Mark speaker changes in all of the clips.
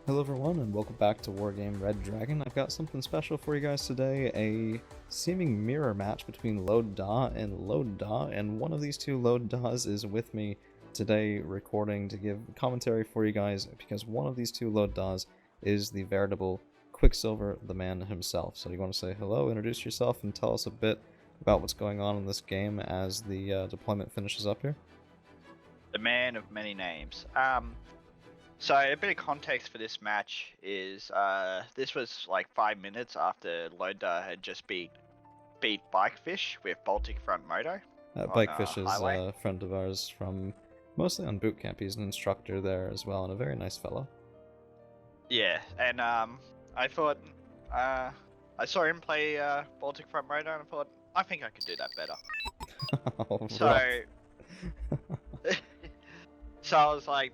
Speaker 1: Hello everyone and welcome back to Wargame Red Dragon. I've got something special for you guys today, a seeming mirror match between Load Da and Load Da, and one of these two Load Das is with me today recording to give commentary for you guys because one of these two Load Das is the veritable Quicksilver, the man himself. So you want to say hello, introduce yourself, and tell us a bit about what's going on in this game as the deployment finishes up here?
Speaker 2: The man of many names. So a bit of context for this match is this was like 5 minutes after Loda had just beat Bikefish with Baltic Front Moto.
Speaker 1: Bikefish is
Speaker 2: Highway.
Speaker 1: a friend of ours from mostly on boot camp. He's an instructor there as well, and a very nice fellow.
Speaker 2: Yeah, and I thought I saw him play Baltic Front Moto, and I thought I think I could do that better. So, so I was like.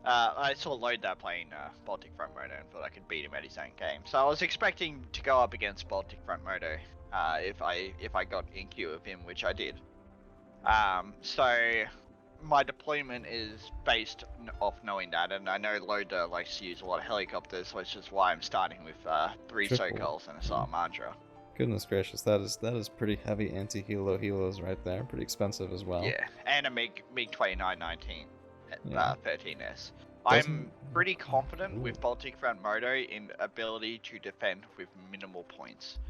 Speaker 2: I saw Loda playing Baltic Front Moto and thought I could beat him at his own game. So I was expecting to go up against Baltic Front Moto if I got in queue of him, which I did. So my deployment is based off knowing that, and I know Loda likes to use a lot of helicopters, which is why I'm starting with 3 Sokals and a Salamandra.
Speaker 1: Goodness gracious, that is pretty heavy anti-helo helos right there. Pretty expensive as well.
Speaker 2: Yeah, and a MiG 2919.
Speaker 1: Yeah.
Speaker 2: 13S. I'm pretty confident with Baltic Front Moto in ability to defend with minimal points.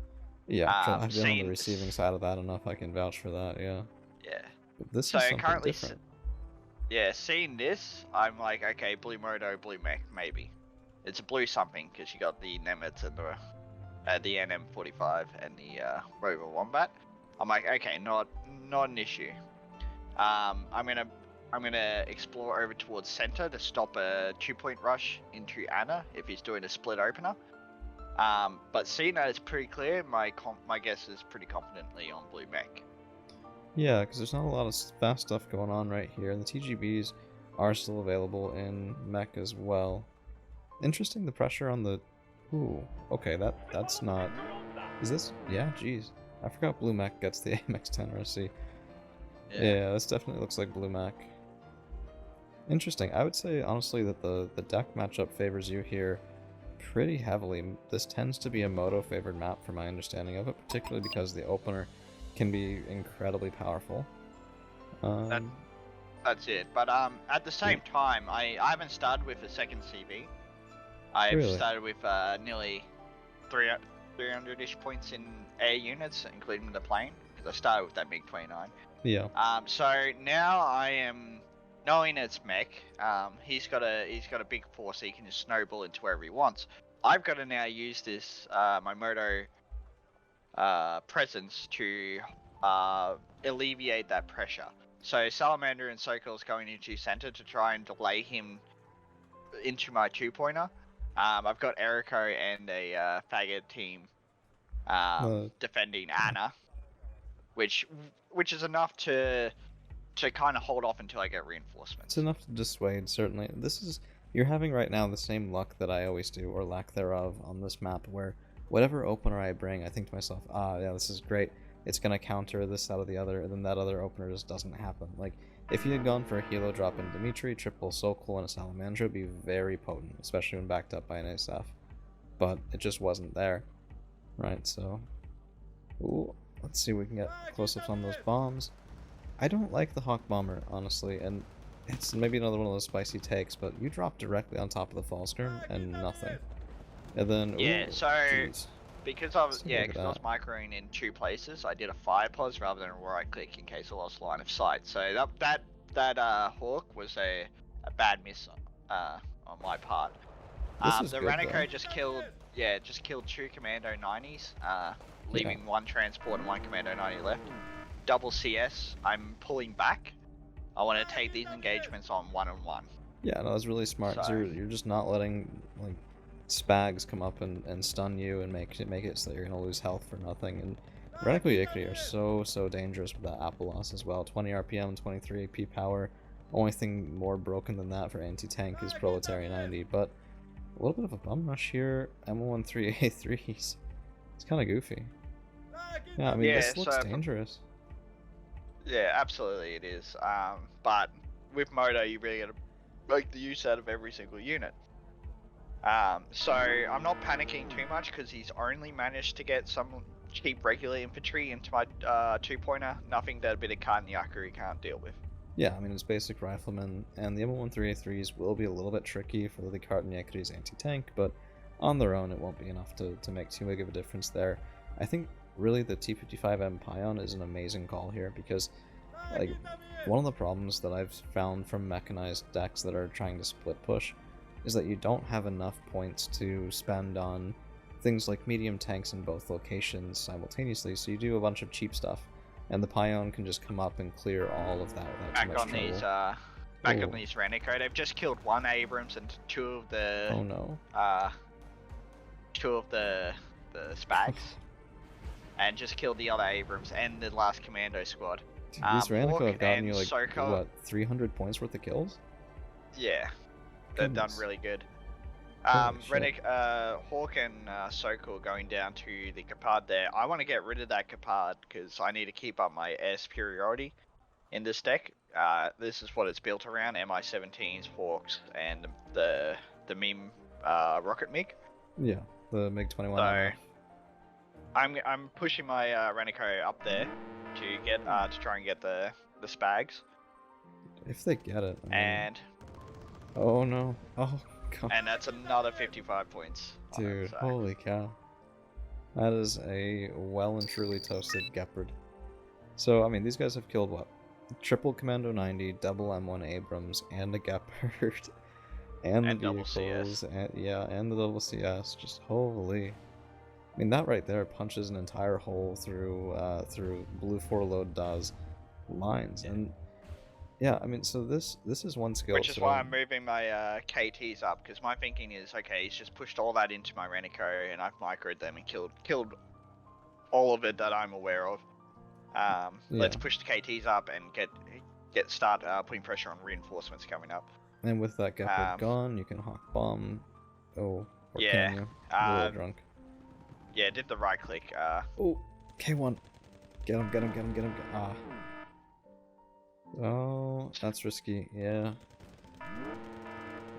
Speaker 1: Yeah, I've been on the receiving side of that enough. I can vouch for that. Yeah.
Speaker 2: Yeah.
Speaker 1: But this
Speaker 2: so
Speaker 1: is something
Speaker 2: currently,
Speaker 1: different.
Speaker 2: Yeah, seeing this, I'm like, okay, blue moto, blue mech, maybe. It's a blue something because you got the Nemetz and the NM45 and the Rover Wombat. I'm like, okay, not an issue. I'm gonna explore over towards center to stop a 2-point rush into Anna if he's doing a split opener. But seeing that it's pretty clear, my guess is pretty confidently on blue mech.
Speaker 1: Yeah, because there's not a lot of fast stuff going on right here, and the TGBs are still available in mech as well. Interesting, the pressure on the. Ooh, okay, that's not. Is this? Yeah, jeez, I forgot blue mech gets the AMX-10 RC. Yeah, this definitely looks like blue mech. Interesting. I would say, honestly, that the deck matchup favors you here pretty heavily. This tends to be a Moto-favored map, from my understanding of it, particularly because the opener can be incredibly powerful.
Speaker 2: That's it. But at the same time, I haven't started with a second CV. I've started with nearly 300-ish points in air units, including the plane, because I started with that MiG-29.
Speaker 1: Yeah.
Speaker 2: So now I am knowing it's mech. He's got a big force, so he can just snowball into wherever he wants. I've got to now use this my moto presence to alleviate that pressure. So Salamander and Sokol's going into center to try and delay him into my 2-pointer. I've got Eriko and a faggot team defending Anna, which is enough to kind of hold off until I get reinforcements.
Speaker 1: It's enough to dissuade, certainly. You're having right now the same luck that I always do, or lack thereof, on this map, where whatever opener I bring, I think to myself, yeah, this is great, it's gonna counter this, that, or the other, and then that other opener just doesn't happen. Like, if you had gone for a helo drop in Dimitri, triple Sokol, and a Salamandra, it would be very potent, especially when backed up by an ASF. But it just wasn't there. Right, so... Ooh, let's see if we can get close-ups on those bombs. I don't like the Hawk Bomber, honestly, and it's maybe another one of those spicy takes, but you drop directly on top of the fall screen and nothing. And then,
Speaker 2: yeah,
Speaker 1: ooh,
Speaker 2: so
Speaker 1: geez.
Speaker 2: because I was microing in 2 places, I did a fire pause rather than a right click in case I lost line of sight. So that Hawk was a bad miss on my part. The Ranico just killed 2 Commando 90s, leaving 1 transport and 1 Commando 90 left. Double CS, I'm pulling back. I want to take these engagements on 1-on-1.
Speaker 1: Yeah, no, that's really smart. So you're just not letting like spags come up and stun you and make it so that you're gonna lose health for nothing. And Radical Yakety are so dangerous with that Apple loss as well. 20 RPM, 23 AP power. Only thing more broken than that for anti-tank is Proletarian 90, but a little bit of a bum rush here. M13A3s. It's kind of goofy. Yeah, I mean, this looks dangerous.
Speaker 2: Yeah, absolutely it is. But with Moto, you really got to make the use out of every single unit. So I'm not panicking too much because he's only managed to get some cheap regular infantry into my 2-pointer. Nothing that a bit of Karnyaku can't deal with.
Speaker 1: Yeah, I mean, it's basic riflemen, and the M13A3s will be a little bit tricky for the Kartanyakri's anti-tank, but on their own it won't be enough to make too big of a difference there. I think really the T55M Pion is an amazing call here because, like, one of the problems that I've found from mechanized decks that are trying to split push is that you don't have enough points to spend on things like medium tanks in both locations simultaneously, so you do a bunch of cheap stuff, and the Pion can just come up and clear all of that without too much trouble.
Speaker 2: Back on these Renico, they've just killed one Abrams and two of the Spags, and just killed the other Abrams and the last commando squad.
Speaker 1: Dude, these Renico have gotten you like what, 300 points worth of kills?
Speaker 2: Yeah, they've done really good. Hawk and Soko going down to the Capard there. I want to get rid of that Capard because I need to keep up my air superiority in this deck. This is what it's built around: Mi-17s, Hawks, and the meme rocket MiG.
Speaker 1: Yeah, the MiG-21.
Speaker 2: So I'm pushing my Renico up there to get to try and get the Spags.
Speaker 1: If they get it. I mean...
Speaker 2: And
Speaker 1: oh no! Oh god!
Speaker 2: And that's another 55 points.
Speaker 1: Dude, holy cow! That is a well and truly toasted Gepard. So I mean, these guys have killed what? Triple Commando 90, double M1 Abrams, and a Gepard, and the vehicles, and the double CS. Just holy! I mean, that right there punches an entire hole through Blue 4 Load does lines, and yeah, I mean, so this is one skill.
Speaker 2: Which is why I'm moving my KTs up, because my thinking is, okay, he's just pushed all that into my Renico, and I've microed them and killed all of it that I'm aware of. Let's push the KTs up and start putting pressure on reinforcements coming up.
Speaker 1: And with that Gepard gone, you can Hawk Bomb. Oh, or
Speaker 2: yeah,
Speaker 1: can you? I'm a little drunk.
Speaker 2: Yeah, did the right click.
Speaker 1: Oh, K1. Get him. Ah. Oh, that's risky. Yeah.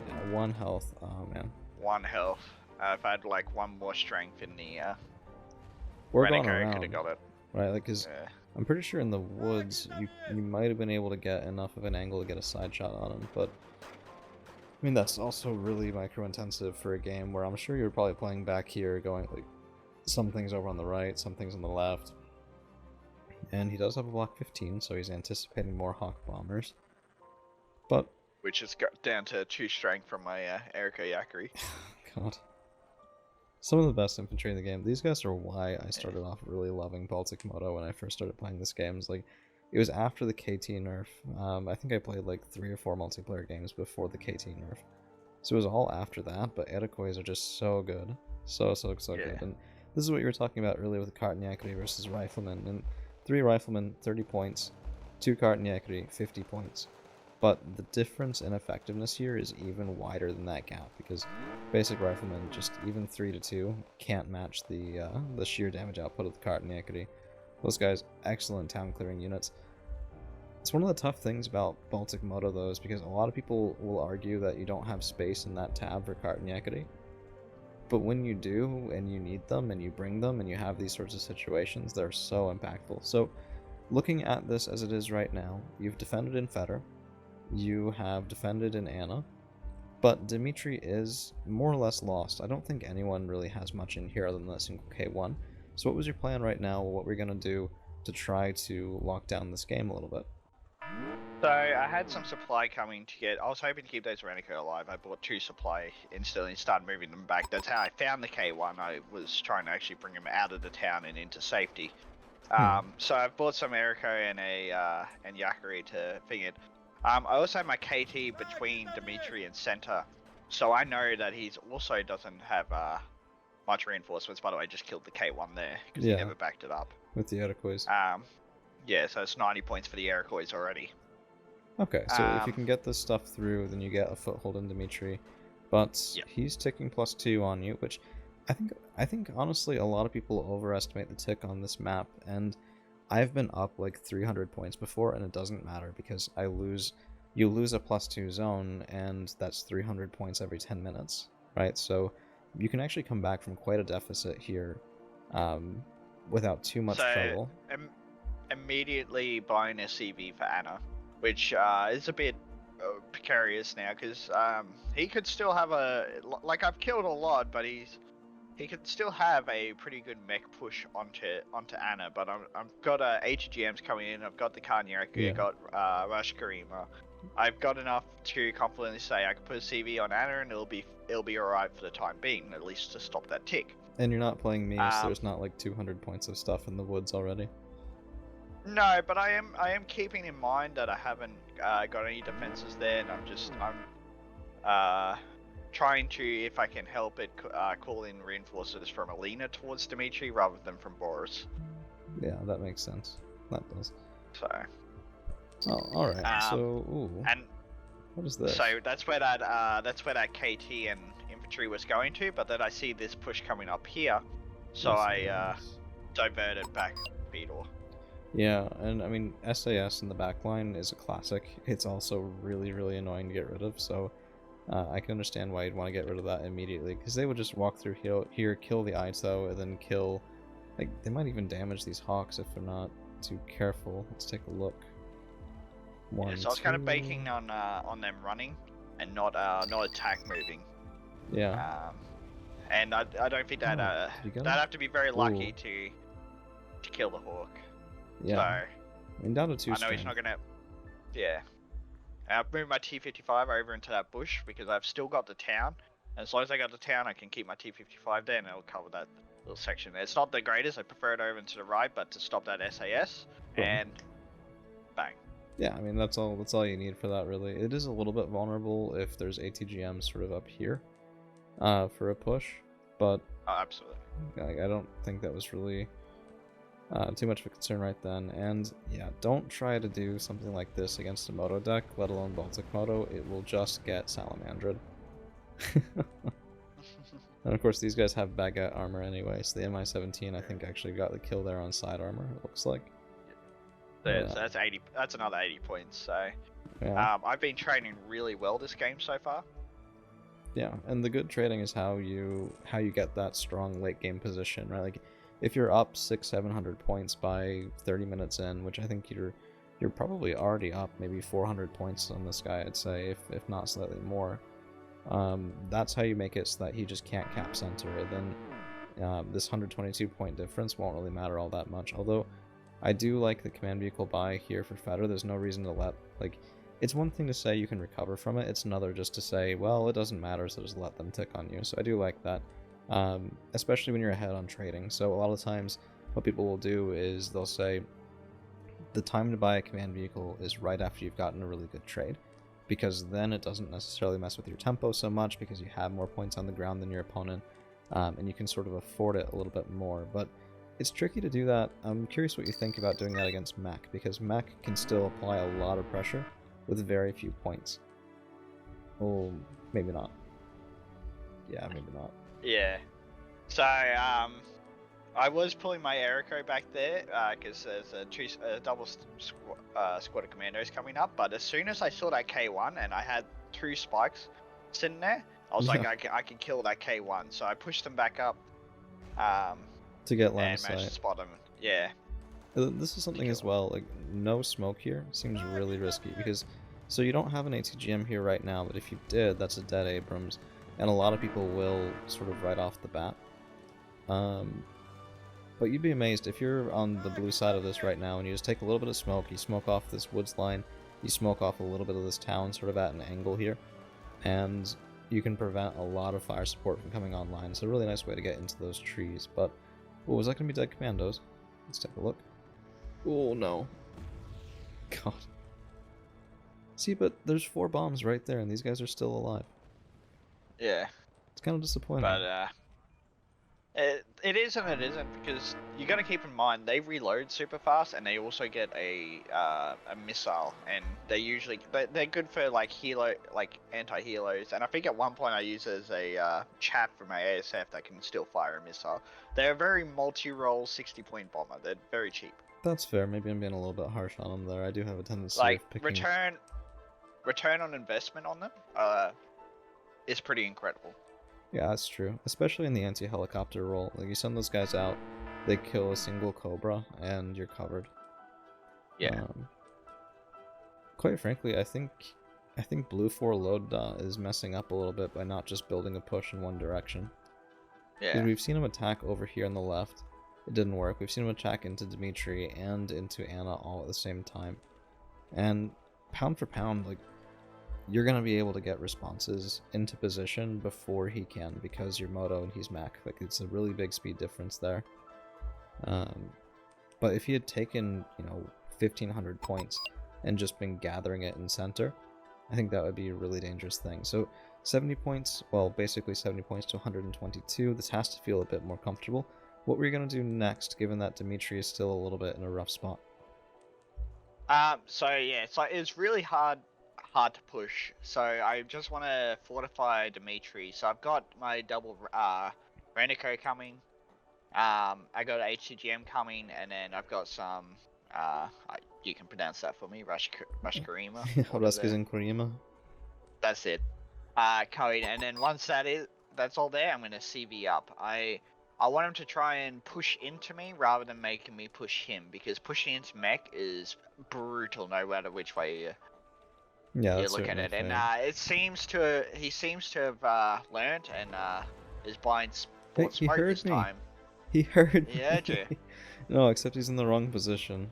Speaker 1: Yeah, 1 health. Oh, man.
Speaker 2: 1 health. If I had, like, 1 more strength in the,
Speaker 1: Renico,
Speaker 2: I could have got it.
Speaker 1: Right, like, because I'm pretty sure in the woods, you might have been able to get enough of an angle to get a side shot on him, but... I mean, that's also really micro-intensive for a game where I'm sure you're probably playing back here going, like, some things over on the right, some things on the left. And he does have a block 15, so he's anticipating more Hawk Bombers. But...
Speaker 2: which has got down to 2 strength from my Eriko Yakari.
Speaker 1: God. Some of the best infantry in the game. These guys are why I started off really loving Baltic Moto when I first started playing this game. Like, it was after the KT nerf. I think I played like 3 or 4 multiplayer games before the KT nerf. So it was all after that, but Erikois are just so good. So good. And this is what you were talking about earlier with Kartanyakri versus Riflemen. And 3 Riflemen, 30 points. 2 Kartanyakri, 50 points. But the difference in effectiveness here is even wider than that gap, because basic Riflemen, just even 3 to 2, can't match the sheer damage output of the Kartanyakri. Those guys, excellent town clearing units. It's one of the tough things about Baltic Moto though, is because a lot of people will argue that you don't have space in that tab for Kartanyakri. But when you do, and you need them, and you bring them, and you have these sorts of situations, they're so impactful. So, looking at this as it is right now, you've defended in Feder, you have defended in Anna, but Dimitri is more or less lost. I don't think anyone really has much in here other than a single K1. So what was your plan right now? What we're going to do to try to lock down this game a little bit?
Speaker 2: So I had some supply coming to get. I was hoping to keep those Renico alive. I bought 2 supply instantly and started moving them back. That's how I found the K1. I was trying to actually bring him out of the town and into safety. So I've bought some Eriko and Yakari to thing it. I also have my KT between Dimitri and Center, so I know that he's also doesn't have much reinforcements. By the way, just killed the K1 there because he never backed it up.
Speaker 1: With the Erikois.
Speaker 2: Yeah, so it's 90 points for the Erikois already.
Speaker 1: Okay, so if you can get this stuff through, then you get a foothold in Dimitri. But he's ticking +2 on you, which I think honestly a lot of people overestimate the tick on this map, and I've been up like 300 points before, and it doesn't matter because you lose a +2 zone, and that's 300 points every 10 minutes, right? So you can actually come back from quite a deficit here without too much trouble.
Speaker 2: Immediately buying a CV for Anna, which is a bit precarious now, because he could still have like, I've killed a lot, but he could still have a pretty good mech push onto Anna. But I've got ATGMs coming in. I've got the Karnyaku, I've got Rush Karima. I've got enough to confidently say I can put a CV on Anna and it'll be alright for the time being, at least to stop that tick.
Speaker 1: And you're not playing me, so there's not like 200 points of stuff in the woods already.
Speaker 2: No, but I am keeping in mind that I haven't got any defenses there, and I'm trying to, if I can help it, call in reinforcers from Alina towards Dimitri rather than from Boris.
Speaker 1: Yeah, that makes sense. That does.
Speaker 2: So.
Speaker 1: Oh, all right. So, ooh.
Speaker 2: And
Speaker 1: what is this?
Speaker 2: So that's where that KT and infantry was going to, but then I see this push coming up here, so I diverted back Beetle.
Speaker 1: Yeah, and I mean, SAS in the backline is a classic. It's also really, really annoying to get rid of, so I can understand why you'd want to get rid of that immediately, because they would just walk through here, kill the Aito, and then kill... Like, they might even damage these Hawks if they're not too careful. Let's take a look.
Speaker 2: So I was kind of banking on them running, and not attack moving.
Speaker 1: Yeah.
Speaker 2: And I don't think that they'd have to be very lucky to kill the Hawk.
Speaker 1: Yeah.
Speaker 2: So,
Speaker 1: I mean, down to 2
Speaker 2: I know he's not gonna. Yeah. And I've moved my T-55 over into that bush because I've still got the town. And as long as I got the town, I can keep my T-55 there, and it'll cover that little section. It's not the greatest. I prefer it over to the right, but to stop that SAS, and bang.
Speaker 1: Yeah, I mean, that's all you need for that, really. It is a little bit vulnerable if there's ATGM sort of up here for a push, but
Speaker 2: absolutely.
Speaker 1: I don't think that was really too much of a concern right then. And yeah, don't try to do something like this against a Moto deck, let alone Baltic Moto. It will just get salamandred. And of course, these guys have baguette armor anyway, so the Mi-17 I think actually got the kill there on side armor, it looks like.
Speaker 2: That's 80. That's another 80 points. So,
Speaker 1: yeah.
Speaker 2: I've been training really well this game so far.
Speaker 1: Yeah, and the good trading is how you get that strong late game position, right? Like, if you're up 600-700 points by 30 minutes in, which I think you're probably already up maybe 400 points on this guy, I'd say, if not slightly more. That's how you make it so that he just can't cap center. Then this 122 point difference won't really matter all that much. Although I do like the command vehicle buy here for Feder. There's no reason to let, like, it's one thing to say you can recover from it. It's another just to say, well, it doesn't matter, so just let them tick on you. So I do like that, especially when you're ahead on trading. So a lot of times what people will do is they'll say the time to buy a command vehicle is right after you've gotten a really good trade, because then it doesn't necessarily mess with your tempo so much because you have more points on the ground than your opponent, and you can sort of afford it a little bit more. But it's tricky to do that. I'm curious what you think about doing that against Mech, because Mech can still apply a lot of pressure with very few points. Oh, maybe not. Yeah, maybe not.
Speaker 2: Yeah. So, I was pulling my Erico back there, because there's a double squad of commandos coming up, but as soon as I saw that K1 and I had 2 spikes sitting there, I was like, I can kill that K1, so I pushed them back up,
Speaker 1: to get line of
Speaker 2: and managed
Speaker 1: sight.
Speaker 2: to spot them. Yeah.
Speaker 1: This is something as well, like, no smoke here seems really risky, because, so you don't have an ATGM here right now, but if you did, that's a dead Abrams, and a lot of people will sort of right off the bat. But you'd be amazed if you're on the blue side of this right now and you just take a little bit of smoke, you smoke off this woods line, you smoke off a little bit of this town sort of at an angle here, and you can prevent a lot of fire support from coming online. It's a really nice way to get into those trees. But, oh, was that going to be dead commandos? Let's take a look. Oh no. God. See, but there's 4 bombs right there and these guys are still alive.
Speaker 2: Yeah.
Speaker 1: It's kind of disappointing.
Speaker 2: But, it is and it isn't, because you got to keep in mind they reload super fast and they also get a missile, and they're good for like anti-helos, and I think at one point I used it as a chat for my ASF that can still fire a missile. They're a very multi-role 60-point bomber. They're very cheap.
Speaker 1: That's fair. Maybe I'm being a little bit harsh on them there. I do have a tendency
Speaker 2: like
Speaker 1: of picking...
Speaker 2: return on investment on them is pretty incredible.
Speaker 1: Yeah, that's true. Especially in the anti-helicopter role. Like, you send those guys out, they kill a single Cobra, and you're covered.
Speaker 2: Yeah.
Speaker 1: Quite frankly, I think Blue 4 load is messing up a little bit by not just building a push in one direction.
Speaker 2: Yeah.
Speaker 1: Because we've seen him attack over here on the left. It didn't work. We've seen him attack into Dimitri and into Anna all at the same time. And pound for pound, like, you're going to be able to get responses into position before he can, because you're Moto and he's Mech. Like, it's a really big speed difference there. But if he had taken, 1,500 points and just been gathering it in center, I think that would be a really dangerous thing. So 70 points, well, basically 70 points to 122. This has to feel a bit more comfortable. What were you going to do next, given that Dimitri is still a little bit in a rough spot?
Speaker 2: So yeah, it's really hard to push. So I just want to fortify Dimitri. So I've got my double Renico coming. I got HCGM coming, and then I've got some. You can pronounce that for me, Rushkarima.
Speaker 1: Rushkarima.
Speaker 2: That's it. Coming, and then once that's all there, I'm gonna CV up. I want him to try and push into me rather than making me push him, because pushing into mech is brutal no matter which way you look at it.
Speaker 1: Fair.
Speaker 2: And he seems to have learned and is buying sport smoke this time.
Speaker 1: He heard
Speaker 2: me. Yeah, you.
Speaker 1: No, except he's in the wrong position.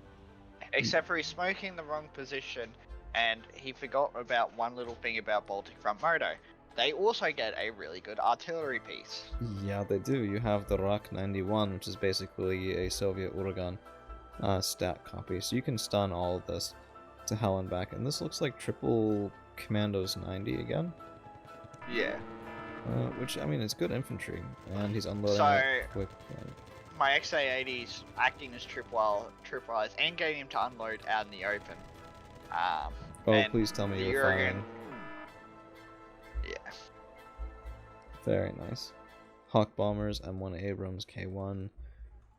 Speaker 2: Except for he's smoking in the wrong position, and he forgot about one little thing about Baltic Front Moto. They also get a really good artillery piece.
Speaker 1: Yeah, they do. You have the Rak 91, which is basically a Soviet Uragan stat copy. So you can stun all of this to hell and back. And this looks like triple Commandos 90 again.
Speaker 2: Yeah.
Speaker 1: Which, I mean, it's good infantry. And he's unloading it quick.
Speaker 2: My XA80's acting as tripwires and getting him to unload out in the open.
Speaker 1: Please tell me you're firing.
Speaker 2: Yeah.
Speaker 1: Very nice. Hawk Bombers, M1 Abrams, K1.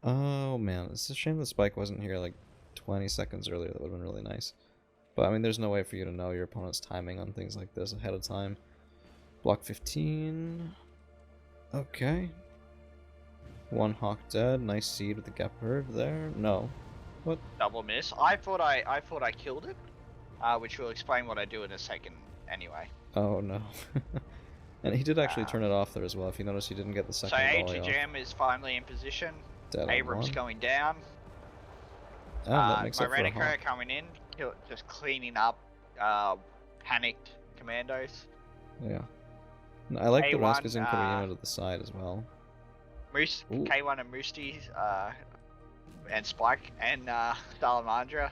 Speaker 1: Oh man, it's a shame the spike wasn't here like 20 seconds earlier. That would have been really nice. But I mean, there's no way for you to know your opponent's timing on things like this ahead of time. Block 15. Okay. One Hawk dead. Nice seed with the Gepard there. No. What?
Speaker 2: Double miss. I thought I killed it, which will explain what I do in a second anyway.
Speaker 1: Oh no. And he did actually turn it off there as well. If you notice, he didn't get the second volley off.
Speaker 2: So HGM is finally in position.
Speaker 1: Dead
Speaker 2: Abrams going down.
Speaker 1: Oh, that makes
Speaker 2: my
Speaker 1: up for a
Speaker 2: Renico
Speaker 1: Hawk.
Speaker 2: coming in, just cleaning up panicked commandos.
Speaker 1: Yeah. I like the
Speaker 2: K1,
Speaker 1: Raskas and Korean to the side as well.
Speaker 2: K1 and Musti, and Spike and Salamandra.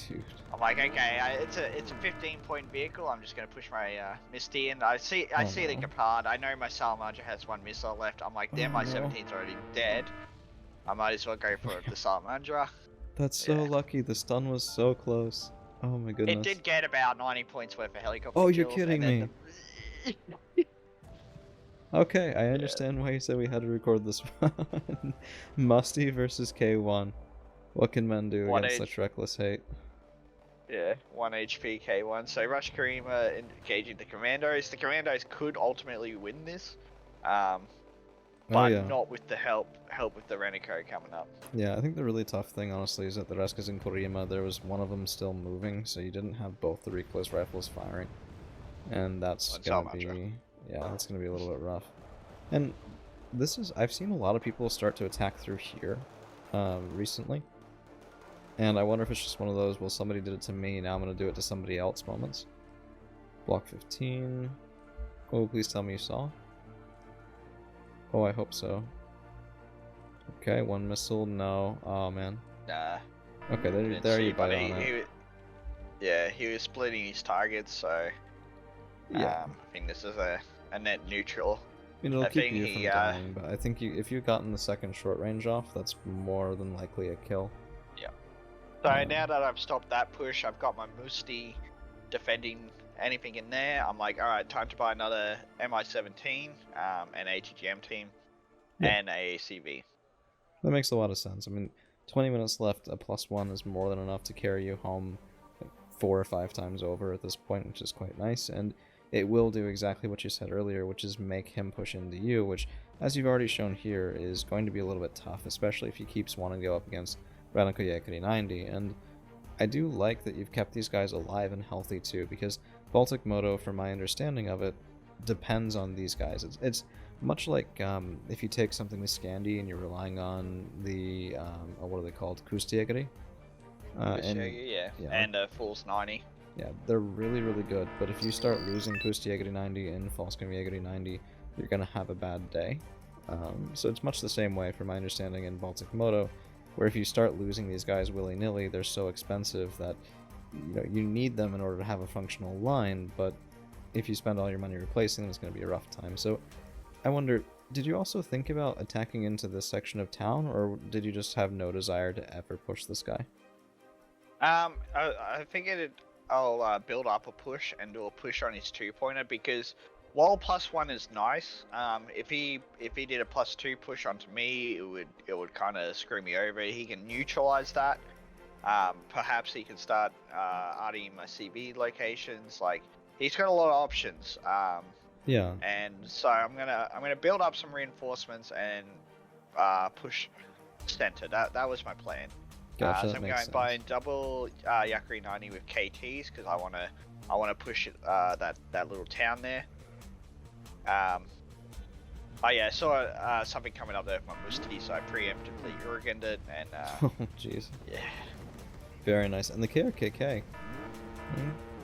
Speaker 1: Dude.
Speaker 2: I'm like, okay, it's a 15-point vehicle. I'm just gonna push my Misty in. I see the Gepard. I know my Salamandra has one missile left. I'm like, damn, my 17's already dead. I might as well go for the Salamandra.
Speaker 1: That's so lucky. The stun was so close. Oh my goodness.
Speaker 2: It did get about 90 points worth of helicopter
Speaker 1: Oh,
Speaker 2: kills.
Speaker 1: you're kidding me. Okay, I understand why you said we had to record this one. Musty versus K1. What can men do against such reckless hate?
Speaker 2: Yeah, 1 HP K1. So Rush Karima engaging the Commandos. The Commandos could ultimately win this, but not with the help with the Renico coming up.
Speaker 1: Yeah, I think the really tough thing, honestly, is that the Raskas in Korima, there was one of them still moving, so you didn't have both the recoilless rifles firing. And that's gonna be... Yeah, that's gonna be a little bit rough. And this is... I've seen a lot of people start to attack through here recently. And I wonder if it's just one of those, well, somebody did it to me, now I'm gonna do it to somebody else moments. Block 15. Oh, please tell me you saw. Oh, I hope so. Okay, one missile, no. Oh, man.
Speaker 2: Nah.
Speaker 1: Okay, there you bite on it.
Speaker 2: Yeah, he was splitting his targets, so...
Speaker 1: Yeah.
Speaker 2: I think this is a net neutral.
Speaker 1: I mean, it'll keep you from dying, but I think if you've gotten the second short range off, that's more than likely a kill.
Speaker 2: Yeah. So now that I've stopped that push, I've got my Musti defending anything in there. I'm like, alright, time to buy another MI-17, an ATGM team, and a ACV.
Speaker 1: That makes a lot of sense. I mean, 20 minutes left, a +1 is more than enough to carry you home like 4 or 5 times over at this point, which is quite nice. And it will do exactly what you said earlier, which is make him push into you, which, as you've already shown here, is going to be a little bit tough, especially if he keeps wanting to go up against Radical Yakari 90. And I do like that you've kept these guys alive and healthy too, because Baltic Moto, from my understanding of it, depends on these guys. It's much like if you take something with Scandi and you're relying on the, what are they called? Kustiagari?
Speaker 2: Yeah. And Fool's 90.
Speaker 1: Yeah, they're really, really good, but if you start losing Kustiagari 90 and Falskamjagari 90, you're going to have a bad day. So it's much the same way, from my understanding, in Baltic Moto, where if you start losing these guys willy-nilly, they're so expensive that you need them in order to have a functional line, but if you spend all your money replacing them, it's going to be a rough time. So I wonder, did you also think about attacking into this section of town, or did you just have no desire to ever push this guy?
Speaker 2: I figured I'll build up a push and do a push on his 2-pointer, because while +1 is nice, if he did a +2 push onto me, it would kind of screw me over. He can neutralize that. Perhaps he can start RDing my CB locations. Like, he's got a lot of options.
Speaker 1: Yeah.
Speaker 2: And so I'm gonna build up some reinforcements and push center. That was my plan.
Speaker 1: Gotcha,
Speaker 2: so I'm going by double Yakari 90 with KTs, because I wanna push that little town there. Oh yeah, I saw something coming up there with my Musti, so I preemptively Urigened it, and
Speaker 1: oh jeez.
Speaker 2: Yeah.
Speaker 1: Very nice. And the KRKK.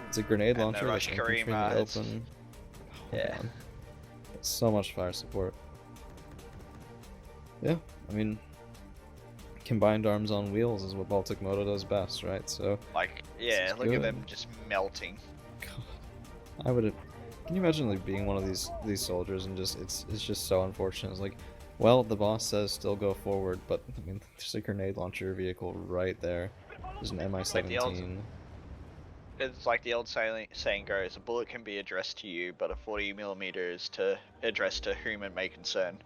Speaker 1: It's a grenade
Speaker 2: and
Speaker 1: launcher.
Speaker 2: The Rush Karima,
Speaker 1: open. Oh,
Speaker 2: yeah.
Speaker 1: man. So much fire support. Yeah, I mean, combined arms on wheels is what Baltic Moto does best, right? So,
Speaker 2: like, yeah, look at them just melting.
Speaker 1: God, I would have. Can you imagine like being one of these soldiers and just it's just so unfortunate. It's like, well, the boss says still go forward, but I mean, there's a grenade launcher vehicle right there. There's an Mi-17.
Speaker 2: It's like the old saying goes: a bullet can be addressed to you, but a 40mm is addressed to whom it may concern.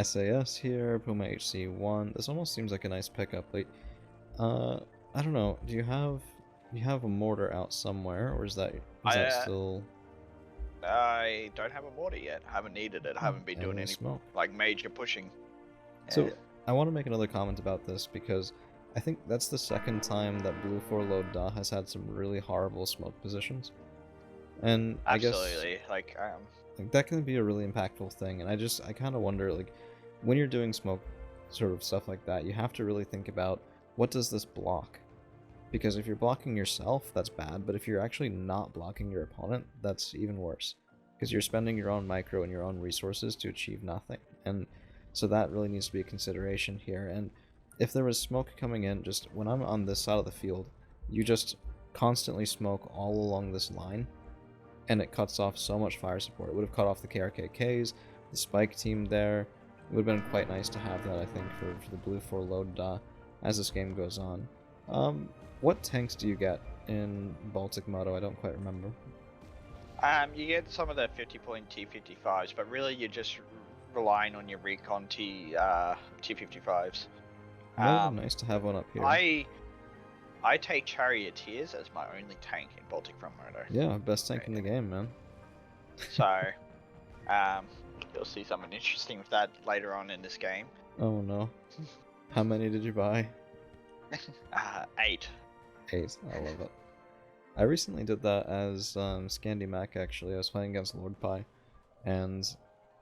Speaker 1: SAS here, Puma HC1. This almost seems like a nice pickup. Like, I don't know. Do you have a mortar out somewhere, or is that still?
Speaker 2: I don't have a mortar yet. I haven't needed it. I haven't been doing any
Speaker 1: smoke.
Speaker 2: Like major pushing.
Speaker 1: So I want to make another comment about this, because I think that's the second time that Blue 4 Load Da has had some really horrible smoke positions. And
Speaker 2: absolutely,
Speaker 1: I guess, like that can be a really impactful thing, and I kind of wonder, like, when you're doing smoke sort of stuff like that, you have to really think about, what does this block? Because if you're blocking yourself, that's bad, but if you're actually not blocking your opponent, that's even worse. Because you're spending your own micro and your own resources to achieve nothing. And so that really needs to be a consideration here. And if there was smoke coming in, just when I'm on this side of the field, you just constantly smoke all along this line, and it cuts off so much fire support. It would have cut off the KRKKs, the spike team there. It would have been quite nice to have that, I think, for the Blue 4 Load Da as this game goes on. What tanks do you get in Baltic Moto? I don't quite remember.
Speaker 2: You get some of the 50-point T55s, but really you're just relying on your recon T55s.
Speaker 1: Nice to have one up here.
Speaker 2: I take Charioteers as my only tank in Baltic Front Moto.
Speaker 1: Yeah, best tank in the game, man.
Speaker 2: So, you'll see something interesting with that later on in this game.
Speaker 1: Oh no. How many did you buy?
Speaker 2: 8.
Speaker 1: 8, I love it. I recently did that as Scandi Mac, actually. I was playing against Lord Pi, and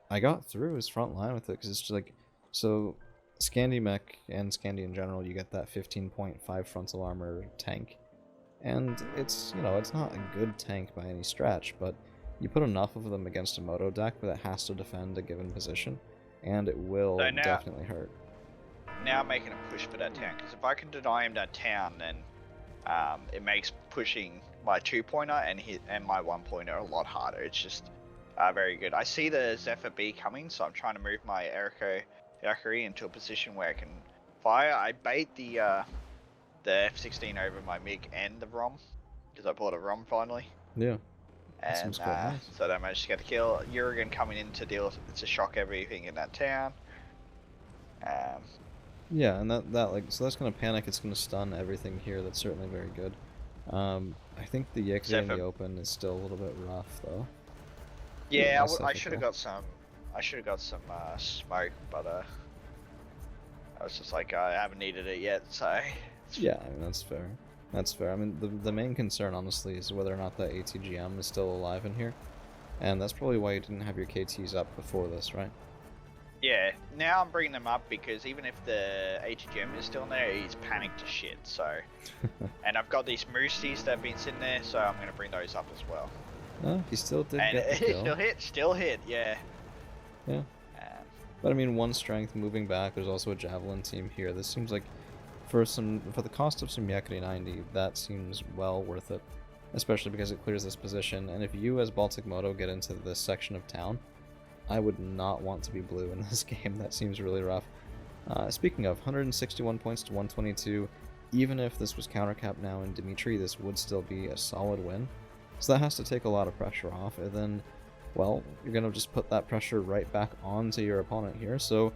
Speaker 1: I got through his front line with it, because it's just like, so Scandi Mech and Scandi in general, you get that 15.5 frontal armor tank, and it's, it's not a good tank by any stretch, but you put enough of them against a moto deck that has to defend a given position, and it will definitely hurt.
Speaker 2: Now I'm making a push for that town, because if I can deny him that town, then it makes pushing my 2-pointer and my 1-pointer a lot harder. It's just very good. I see the Zephyr B coming, so I'm trying to move my Yakari into a position where I can fire. I bait the F-16 over my MiG and the ROM, because I bought a ROM finally.
Speaker 1: Yeah.
Speaker 2: And so I managed to get a kill. Urigen coming in to shock everything in that town.
Speaker 1: Yeah, and that so that's gonna panic. It's gonna stun everything here. That's certainly very good. I think the Yekri
Speaker 2: Except
Speaker 1: in the
Speaker 2: for-
Speaker 1: open is still a little bit rough though.
Speaker 2: Yeah,
Speaker 1: Less
Speaker 2: I should have
Speaker 1: difficult.
Speaker 2: got some. I should have got some smoke, but I was just like, I haven't needed it yet, so.
Speaker 1: Yeah, I mean that's fair. That's fair. I mean the main concern honestly is whether or not the ATGM is still alive in here, and that's probably why you didn't have your KTs up before this, right?
Speaker 2: Yeah, now I'm bringing them up because even if the ATGM is still in there, he's panicked to shit. So, and I've got these moosies that have been sitting there, so I'm gonna bring those up as well.
Speaker 1: No, he still did
Speaker 2: And
Speaker 1: get the kill.
Speaker 2: still hit, yeah.
Speaker 1: Yeah. But I mean, one strength moving back. There's also a javelin team here. This seems like for the cost of some Yakari 90, that seems well worth it, especially because it clears this position. And if you as Baltic Moto get into this section of town, I would not want to be blue in this game. That seems really rough. Speaking of, 161 points to 122. Even if this was countercap now in Dimitri, this would still be a solid win. So that has to take a lot of pressure off, and then, well, you're going to just put that pressure right back onto your opponent here. So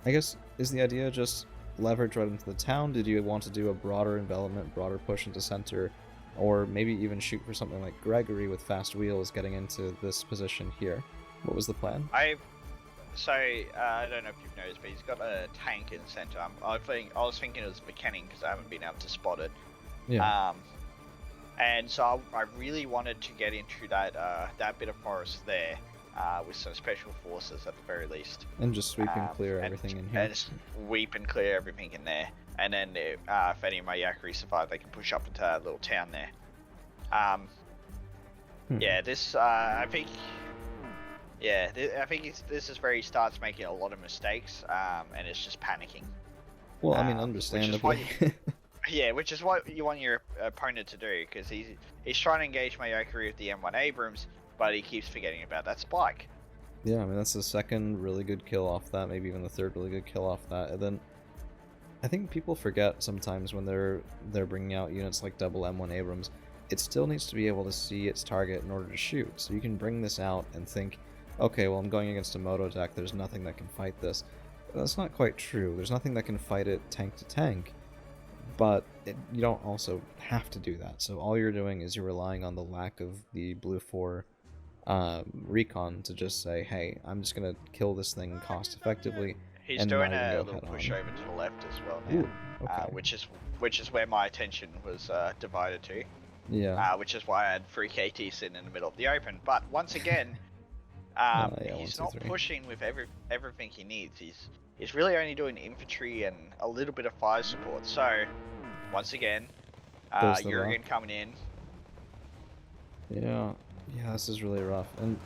Speaker 1: I guess, is the idea just leverage right into the town? Did you want to do a broader envelopment, broader push into center, or maybe even shoot for something like Gregory with fast wheels getting into this position here? What was the plan?
Speaker 2: I don't know if you've noticed, but he's got a tank in the center. I was thinking it was McKenning because I haven't been able to spot it.
Speaker 1: Yeah.
Speaker 2: And so I really wanted to get into that bit of forest there, with some special forces at the very least.
Speaker 1: And just sweep and clear everything in here.
Speaker 2: And sweep and clear everything in there. And then if any of my Yakari survive, they can push up into that little town there. Yeah, this I think. Yeah, I think this is where he starts making a lot of mistakes, and it's just panicking.
Speaker 1: Well, I mean, understandably.
Speaker 2: Which is what you want your opponent to do, because he's trying to engage my Yakari with the M1 Abrams, but he keeps forgetting about that spike.
Speaker 1: Yeah, I mean, that's the second really good kill off that, maybe even the third really good kill off that. And then I think people forget sometimes when they're bringing out units like double M1 Abrams, it still needs to be able to see its target in order to shoot. So you can bring this out and think, okay, well, I'm going against a moto deck, there's nothing that can fight this. That's not quite true. There's nothing that can fight it tank to tank, but you don't also have to do that. So all you're doing is you're relying on the lack of the blue 4 recon to just say, hey, I'm just going to kill this thing cost effectively.
Speaker 2: He's doing a little push over to the left as well now.
Speaker 1: Ooh, okay.
Speaker 2: Which is where my attention was divided to.
Speaker 1: Yeah.
Speaker 2: Which is why I had 3 KT sitting in the middle of the open. But once again, he's not pushing with everything he needs. He's really only doing infantry and a little bit of fire support. So, once again, Jurgen coming in.
Speaker 1: Yeah, this is really rough. And,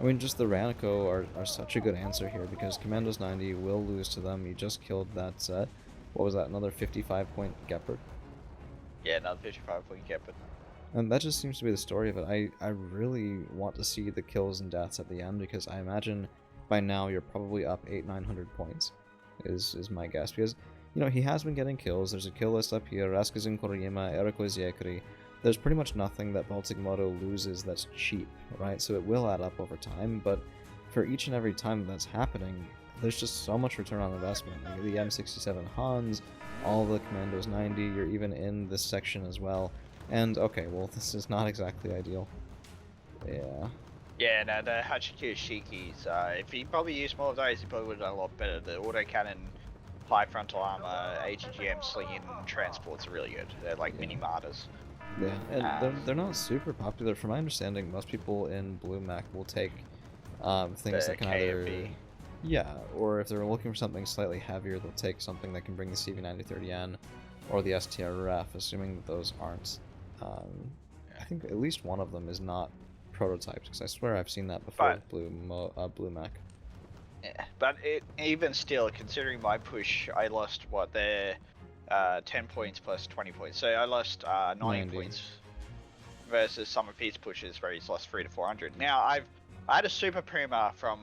Speaker 1: I mean, just the Ranico are such a good answer here, because Commandos 90 will lose to them. You just killed that set. What was that, another 55-point Gepard?
Speaker 2: Yeah, another 55-point Gepard.
Speaker 1: And that just seems to be the story of it. I really want to see the kills and deaths at the end, because I imagine by now you're probably up 800-900 points, is my guess. Because, you know, he has been getting kills. There's a kill list up here. Raskazin Koriyama, Eriko Ziekari. There's pretty much nothing that Baltic Moto loses that's cheap, right? So it will add up over time, but for each and every time that's happening, there's just so much return on investment. Like the M67 Hans, all the Commandos 90, you're even in this section as well. And, okay, well, this is not exactly ideal. Yeah.
Speaker 2: Yeah, no, the Hachiku Shikis, if he probably used more of those, he probably would have done a lot better. The autocannon, high frontal armor, ATGM slinging transports are really good. They're like mini martyrs.
Speaker 1: Yeah, and they're not super popular. From my understanding, most people in Blue Mac will take things that can either... Yeah, or if they're looking for something slightly heavier, they'll take something that can bring the CV9030N or the STRF, assuming that those aren't. I think at least one of them is not prototyped, because I swear I've seen that before with Blue Mac.
Speaker 2: Yeah, but even still, considering my push, I lost, what, the 10 points plus 20 points. So I lost 90 points versus some of his pushes where he's lost 300 to 400. Now, I had a Super Prima from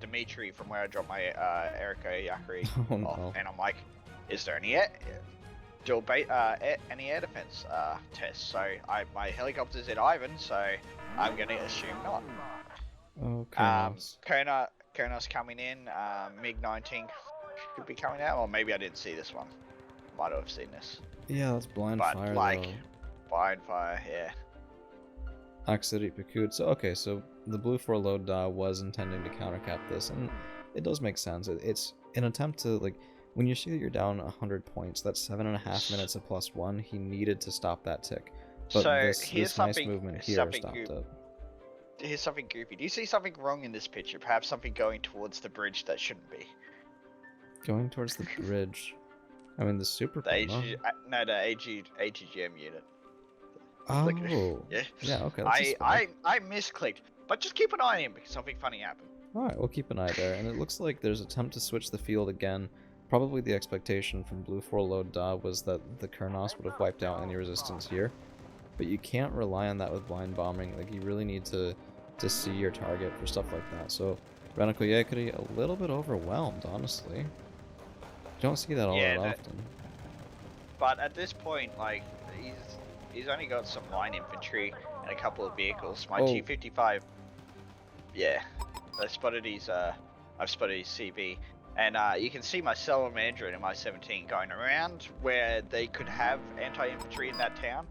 Speaker 2: Dimitri from where I dropped my Eriko Yakari off, and I'm like, is there any any air defense tests? So my helicopter's at Ivan, so I'm gonna assume not.
Speaker 1: Okay.
Speaker 2: Konos coming in, MiG-19 should be coming out, or maybe I didn't see this one. Might have seen this.
Speaker 1: Yeah, that's blind fire, though.
Speaker 2: Blind fire, yeah.
Speaker 1: Accident Pikud. So okay, so the blue 4 load was intending to countercap this, and it does make sense. It's an attempt to, like, when you see that you're down 100 points, that's 7.5 minutes of +1. He needed to stop that tick. But
Speaker 2: So
Speaker 1: this nice movement here stopped it.
Speaker 2: Here's something goofy. Do you see something wrong in this picture? Perhaps something going towards the bridge that shouldn't be.
Speaker 1: Going towards the bridge. I mean, the super
Speaker 2: The AGGM unit.
Speaker 1: Oh.
Speaker 2: Yeah.
Speaker 1: Yeah, okay.
Speaker 2: I misclicked. But just keep an eye on him because something funny happened.
Speaker 1: Alright, we'll keep an eye there. And it looks like there's an attempt to switch the field again. Probably the expectation from blue 4 load was that the Kurnos would have wiped out any resistance here. But you can't rely on that with blind bombing. Like, you really need to see your target for stuff like that. So Radical Yakuri a little bit overwhelmed, honestly. You don't see that all that often.
Speaker 2: But at this point, like, he's only got some line infantry and a couple of vehicles. My G55, yeah, I've spotted his CV, and you can see my salamander and my 17 going around where they could have anti-infantry in that town.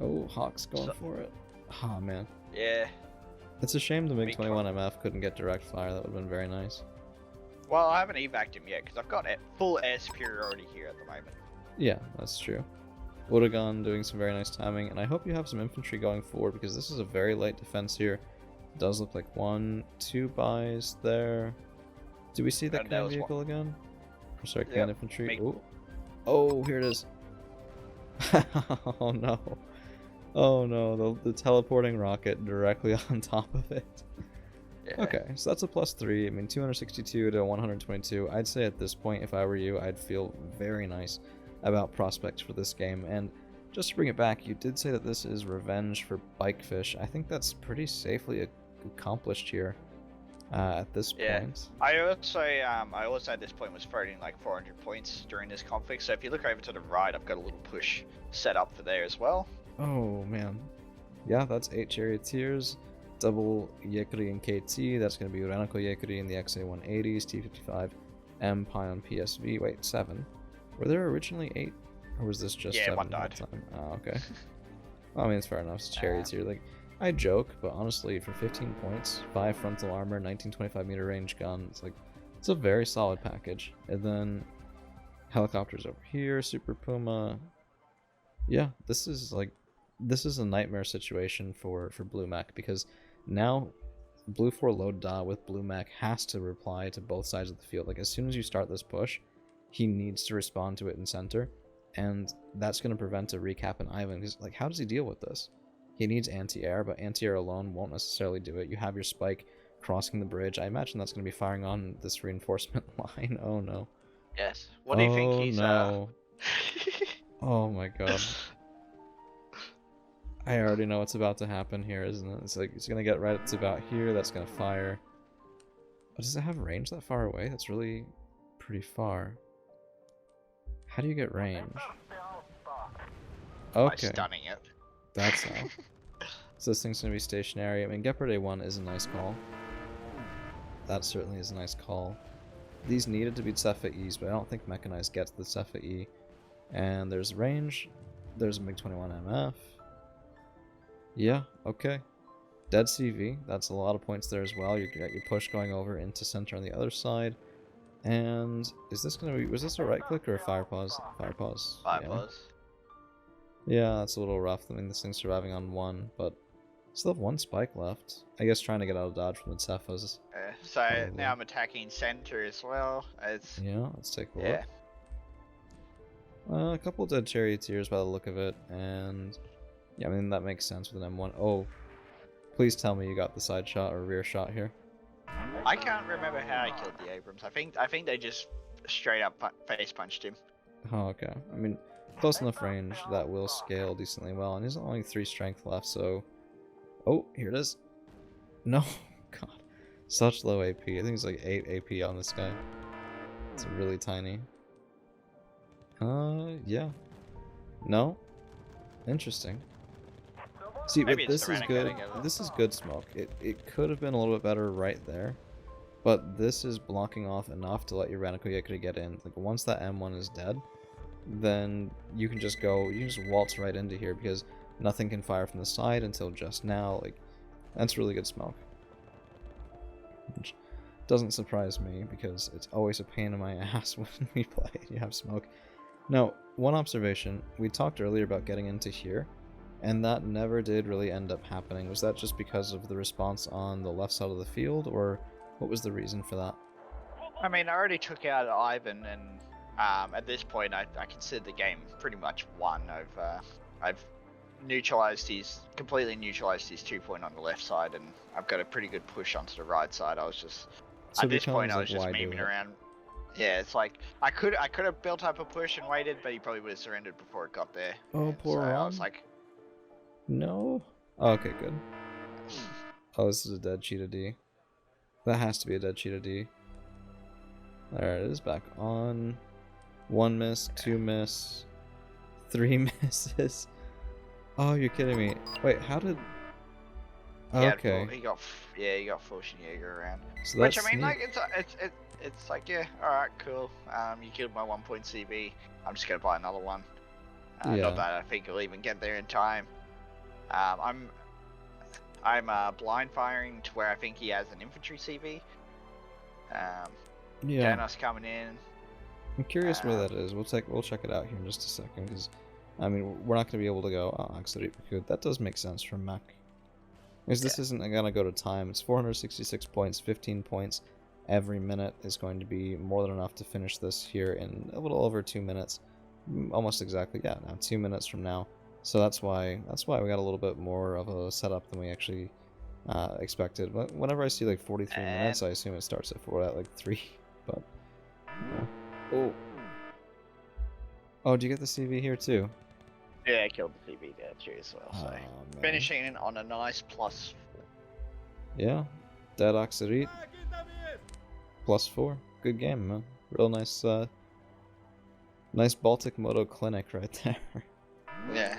Speaker 1: Oh, Hawk's going for it. Oh man.
Speaker 2: Yeah.
Speaker 1: It's a shame the MiG-21 MF couldn't get direct fire. That would have been very nice.
Speaker 2: Well, I haven't evac'd him yet because I've got full air superiority here at the moment.
Speaker 1: Yeah, that's true. Wodagon doing some very nice timing, and I hope you have some infantry going forward because this is a very light defense here. It does look like 1, 2 buys there. Do we see that command vehicle again? Or sorry, command infantry. Ooh. Oh, here it is. Oh no. Oh no, the teleporting rocket directly on top of it. Yeah. Okay, so that's a +3. I mean, 262 to 122. I'd say at this point, if I were you, I'd feel very nice about prospects for this game. And just to bring it back, you did say that this is revenge for Bikefish. I think that's pretty safely accomplished here at this point.
Speaker 2: I also at this point was throwing like 400 points during this conflict. So if you look over to the right, I've got a little push set up for there as well.
Speaker 1: Oh man, yeah, that's 8 charioteers, double Yakuri and KT. That's going to be Uranako Yakuri in the XA-180s, T-55, M Pion PSV. Wait, 7. Were there originally 8, or was this just 7
Speaker 2: one died.
Speaker 1: at the time? Oh, okay. Well, I mean, it's fair enough. It's charioteer. Like, I joke, but honestly, for 15 points, 5 frontal armor, 1925 meter range gun, it's like, it's a very solid package. And then helicopters over here, Super Puma. Yeah, this is a nightmare situation for Blue Mac, because now Blue 4 load with Blue Mac has to reply to both sides of the field. Like, as soon as you start this push, he needs to respond to it in center, and that's going to prevent a recap in Ivan. Because, like, how does he deal with this? He needs anti-air, but anti-air alone won't necessarily do it. You have your spike crossing the bridge. I imagine that's going to be firing on this reinforcement line. Oh no.
Speaker 2: Yes. What do you think he's
Speaker 1: no. Oh my god. I already know what's about to happen here, isn't it? It's like, it's gonna get right up to about here, that's gonna fire. But does it have range that far away? That's really pretty far. How do you get range? Okay.
Speaker 2: By stunning it.
Speaker 1: That's how. So this thing's gonna be stationary. I mean, Gepard A1 is a nice call. That certainly is a nice call. These needed to be Cepha E's, but I don't think Mechanized gets the Cepha E. And there's range. There's a MiG-21 MF. Yeah, okay. Dead CV, that's a lot of points there as well. You got your push going over into center on the other side. And is this gonna be, was this a right click or a fire pause? Fire pause.
Speaker 2: Fire pause.
Speaker 1: Yeah, that's a little rough. I mean, this thing's surviving on 1, but still have 1 spike left. I guess trying to get out of dodge from the Cephas.
Speaker 2: So probably. Now I'm attacking center as well.
Speaker 1: Yeah, let's take a look. A couple of dead charioteers by the look of it, and yeah, I mean, that makes sense with an M1. Oh, please tell me you got the side shot or rear shot here.
Speaker 2: I can't remember how I killed the Abrams. I think they just straight up face punched him.
Speaker 1: Oh, okay. I mean, close enough range that will scale decently well, and he's only 3 strength left, so... Oh, here it is. No, god. Such low AP. I think it's like 8 AP on this guy. It's really tiny. Yeah. No? Interesting. See, but this is good. This is good smoke. It could have been a little bit better right there, but this is blocking off enough to let your Ranico Yakuri get in. Like, once that M1 is dead, then you can just waltz right into here because nothing can fire from the side until just now. Like, that's really good smoke. Which doesn't surprise me because it's always a pain in my ass when we play and you have smoke. Now, one observation, we talked earlier about getting into here, and that never did really end up happening. Was that just because of the response on the left side of the field, or what was the reason for that?
Speaker 2: I mean, I already took out Ivan, and at this point, I consider the game pretty much won. I've completely neutralized his 2-point on the left side, and I've got a pretty good push onto the right side. I was just at this point, I was just memeing around. Yeah, it's like I could have built up a push and waited, but he probably would have surrendered before it got there.
Speaker 1: Oh, poor Ron.
Speaker 2: I was like,
Speaker 1: no. Oh, okay, good. Oh, this is a dead cheetah D. That has to be a dead cheetah D. There it is, back on. 1 miss, 2 miss, 3 misses. Oh, you're kidding me. Wait, how did... Okay.
Speaker 2: He got full Shinigami around.
Speaker 1: So
Speaker 2: which, I mean, like, it's like, yeah, alright, cool. You killed my 1-point CV. I'm just gonna buy another one. Not that I think he'll even get there in time. I'm blind firing to where I think he has an infantry CV.
Speaker 1: Yeah.
Speaker 2: Janos coming in.
Speaker 1: I'm curious where that is. We'll check it out here in just a second, because I mean, we're not going to be able to go Consolidating. That does make sense from Mac. Because this isn't going to go to time. It's 466 points, 15 points every minute is going to be more than enough to finish this here in a little over 2 minutes. Almost exactly, yeah, now 2 minutes from now. So that's why we got a little bit more of a setup than we actually expected. But whenever I see like 43 minutes, I assume it starts at like 3. But oh, do you get the CV here too?
Speaker 2: Yeah, I killed the CV there too as well. So finishing it on a nice +4.
Speaker 1: Yeah, Dead Oxidate +4. Good game, man. Real nice, nice Baltic Moto clinic right there.
Speaker 2: Yeah.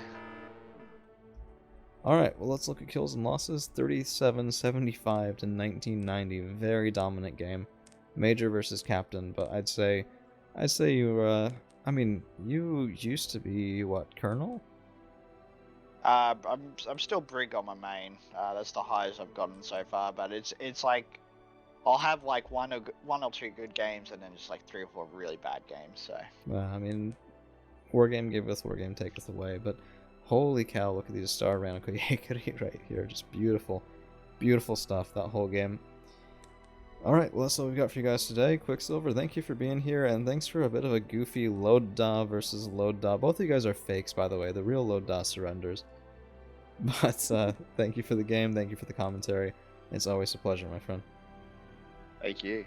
Speaker 1: Alright, well, let's look at kills and losses. 37-75 to 1990. Very dominant game. Major versus Captain, but I'd say you were, I mean, you used to be, what, Colonel?
Speaker 2: I'm still Brig on my main. That's the highest I've gotten so far, but it's like, I'll have like one or two good games and then just like 3 or 4 really bad games, so.
Speaker 1: I mean, Wargame giveth, Wargame taketh away, but holy cow, look at these Star Ranical Yakari right here. Just beautiful, beautiful stuff, that whole game. Alright, well, that's all we've got for you guys today. Quicksilver, thank you for being here, and thanks for a bit of a goofy Load Da versus Load Da. Both of you guys are fakes, by the way. The real Load Da surrenders. But thank you for the game, thank you for the commentary. It's always a pleasure, my friend.
Speaker 2: Thank you.